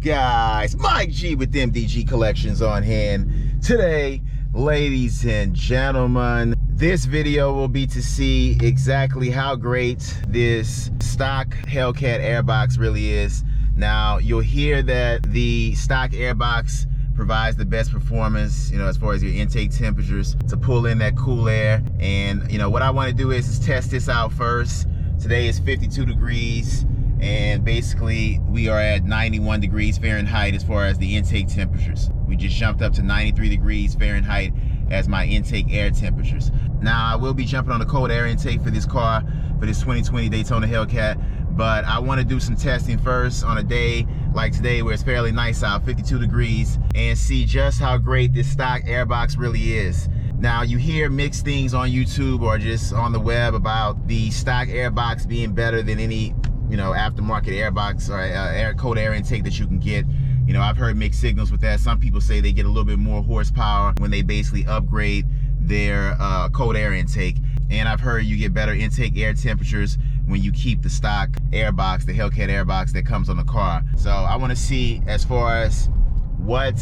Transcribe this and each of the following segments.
guys? Mike G with MDG Collections on hand. Today, ladies and gentlemen, this video will be to see exactly how great this stock Hellcat Airbox really is. Now, you'll hear that the stock Airbox provides the best performance, as far as your intake temperatures to pull in that cool air. And, what I want to do is test this out first. Today is 52 degrees. And basically we are at 91 degrees Fahrenheit as far as the intake temperatures. We just jumped up to 93 degrees Fahrenheit as my intake air temperatures. Now I will be jumping on the cold air intake for this car, for this 2020 Daytona Hellcat, but I want to do some testing first on a day like today where it's fairly nice out, 52 degrees, and see just how great this stock Airbox really is. Now you hear mixed things on YouTube or just on the web about the stock Airbox being better than any aftermarket Airbox or cold air intake that you can get. I've heard mixed signals with that. Some people say they get a little bit more horsepower when they basically upgrade their cold air intake. And I've heard you get better intake air temperatures when you keep the stock Airbox, the Hellcat Airbox that comes on the car. So I want to see as far as what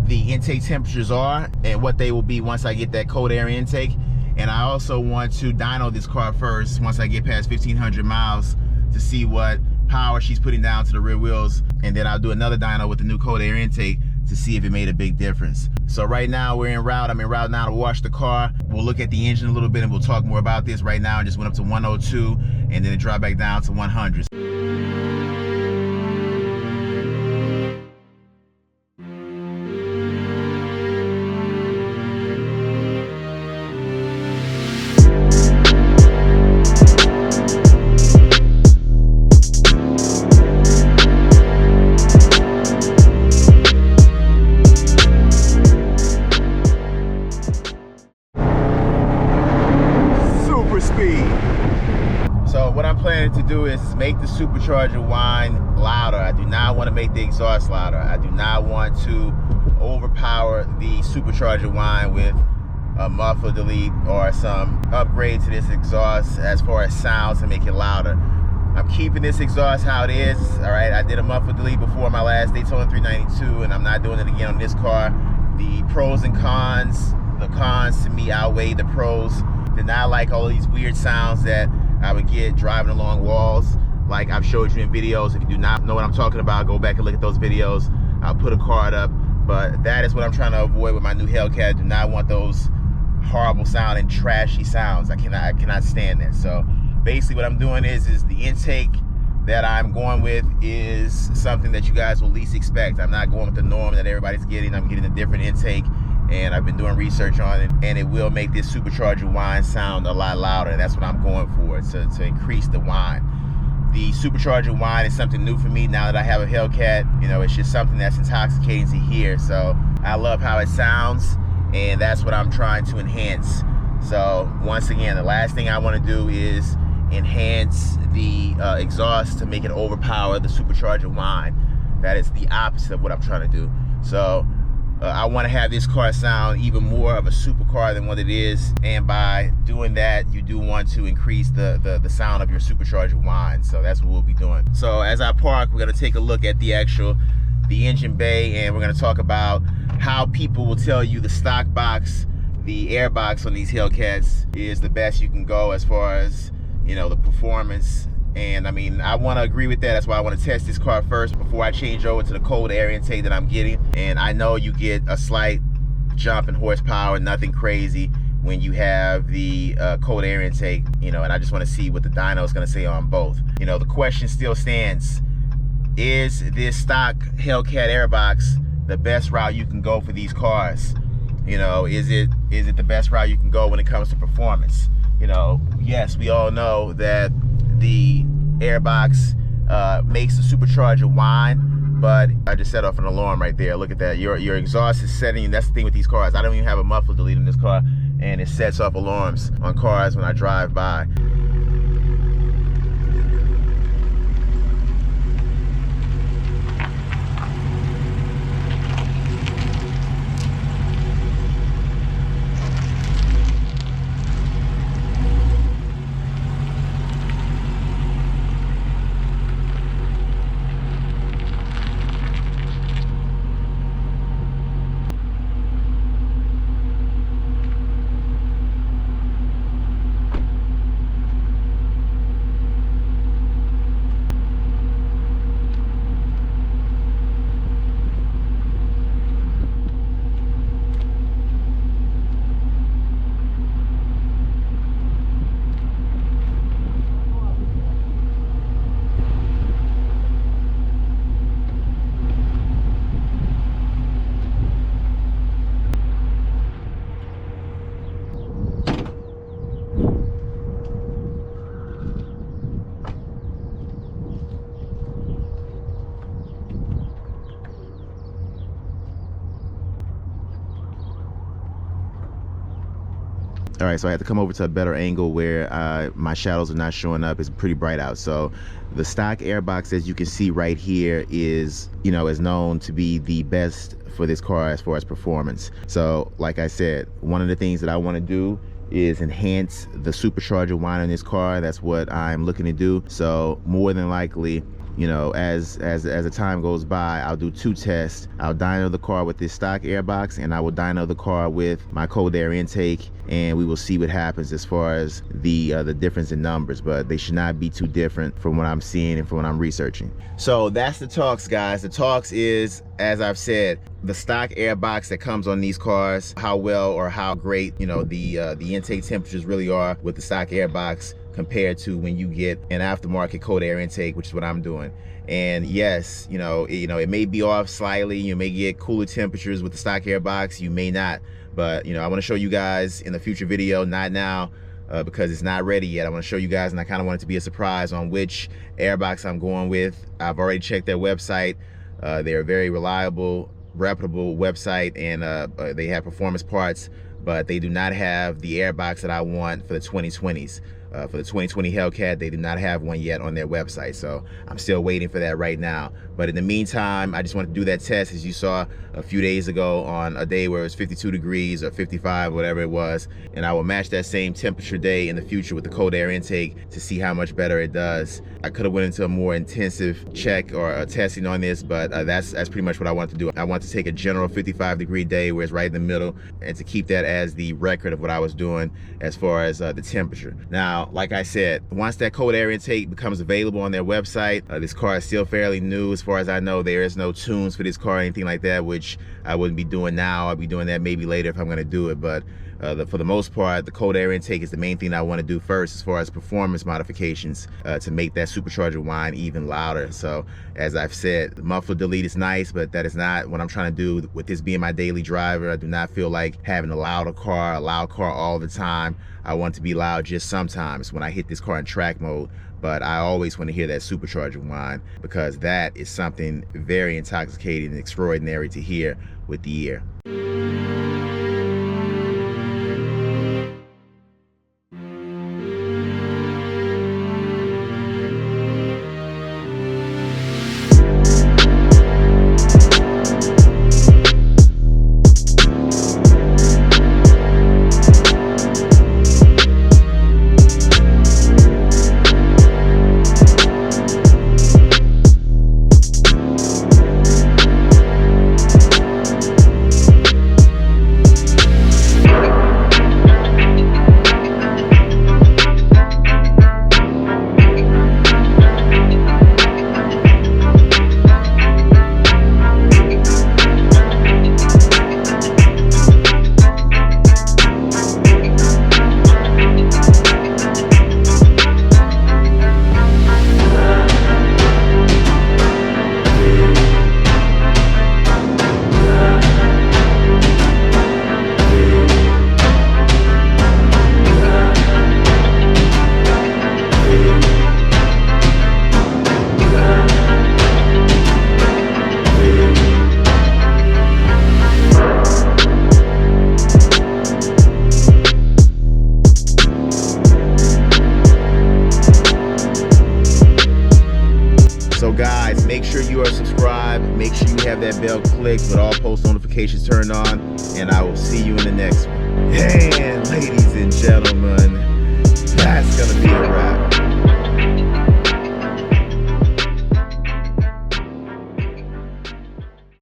the intake temperatures are and what they will be once I get that cold air intake. And I also want to dyno this car first once I get past 1,500 miles to see what power she's putting down to the rear wheels, and then I'll do another dyno with the new cold air intake to see if it made a big difference. So right now we're en route. I'm en route now to wash the car. We'll look at the engine a little bit and we'll talk more about this. Right now it just went up to 102 and then it dropped back down to 100. So what I'm planning to do is make the supercharger whine louder. I do not want to make the exhaust louder. I do not want to overpower the supercharger whine with a muffler delete or some upgrade to this exhaust as far as sounds to make it louder. I'm keeping this exhaust how it is. All right, I did a muffler delete before my last Daytona 392 and I'm not doing it again on this car. The pros and cons, the cons to me outweigh the pros. Did not like all of these weird sounds that I would get driving along walls, like I've showed you in videos. If you do not know what I'm talking about, go back and look at those videos. I'll put a card up, but that is what I'm trying to avoid with my new Hellcat. I do not want those horrible sounding, trashy sounds. I cannot stand that. So basically what I'm doing is the intake that I'm going with is something that you guys will least expect. I'm not going with the norm that everybody's getting. I'm getting a different intake, and I've been doing research on it, and it will make this supercharger whine sound a lot louder. And that's what I'm going for, to increase the whine. The supercharger whine is something new for me now that I have a Hellcat. It's just something that's intoxicating to hear. So I love how it sounds, and that's what I'm trying to enhance. So once again, the last thing I want to do is enhance the exhaust to make it overpower the supercharger whine. That is the opposite of what I'm trying to do. So I want to have this car sound even more of a supercar than what it is, and by doing that you do want to increase the sound of your supercharger whine. So that's what we'll be doing. So as I park, we're going to take a look at the engine bay, and we're going to talk about how people will tell you the stock box, the Airbox on these Hellcats is the best you can go as far as the performance. And I mean, I want to agree with that. That's why I want to test this car first before I change over to the cold air intake that I'm getting. And I know you get a slight jump in horsepower, nothing crazy, when you have the cold air intake, and I just want to see what the dyno is going to say on both. The question still stands: is this stock Hellcat Airbox the best route you can go for these cars? Is it the best route you can go when it comes to performance? Yes, we all know that the Airbox makes the supercharger whine, but I just set off an alarm right there. Look at that. Your exhaust is setting, and that's the thing with these cars. I don't even have a muffler delete in this car, and it sets off alarms on cars when I drive by. All right, so I had to come over to a better angle where my shadows are not showing up. It's pretty bright out. So the stock Airbox, as you can see right here, is, you know, is known to be the best for this car as far as performance. So like I said, one of the things that I want to do is enhance the supercharger whine in this car. That's what I'm looking to do. So more than likely, you know, as the time goes by, I'll do 2 tests. I'll dyno the car with this stock Airbox, and I will dyno the car with my cold air intake, and we will see what happens as far as the difference in numbers. But they should not be too different from what I'm seeing and from what I'm researching. So that's the talks, guys. The talks is, as I've said, the stock Airbox that comes on these cars, how well or how great, you know, the intake temperatures really are with the stock Airbox compared to when you get an aftermarket cold air intake, which is what I'm doing. And yes, you know, it may be off slightly. You may get cooler temperatures with the stock Airbox, you may not. But, you know, I want to show you guys in a future video, not now, because it's not ready yet. I want to show you guys, and I kind of want it to be a surprise on which Airbox I'm going with. I've already checked their website. They're a very reliable, reputable website, and they have performance parts, but they do not have the Airbox that I want for the 2020s. For the 2020 Hellcat, they do not have one yet on their website, so I'm still waiting for that right now. But in the meantime, I just wanted to do that test, as you saw a few days ago, on a day where it was 52 degrees or 55, whatever it was, and I will match that same temperature day in the future with the cold air intake to see how much better it does. I could have went into a more intensive check or testing on this, but that's pretty much what I want to do. I want to take a general 55-degree day where it's right in the middle, and to keep that as the record of what I was doing as far as the temperature. Now, like I said, once that cold air intake becomes available on their website, this car is still fairly new. As far as I know, there is no tunes for this car or anything like that, which I wouldn't be doing now. I'll be doing that maybe later if I'm going to do it. But for the most part, the cold air intake is the main thing I want to do first as far as performance modifications to make that supercharger whine even louder. So as I've said, the muffler delete is nice, but that is not what I'm trying to do with this being my daily driver. I do not feel like having a loud car all the time. I want to be loud just sometimes when I hit this car in track mode, but I always want to hear that supercharger whine, because that is something very intoxicating and extraordinary to hear with the ear. So guys, make sure you are subscribed, make sure you have that bell clicked with all post notifications turned on, and I will see you in the next one. Hey!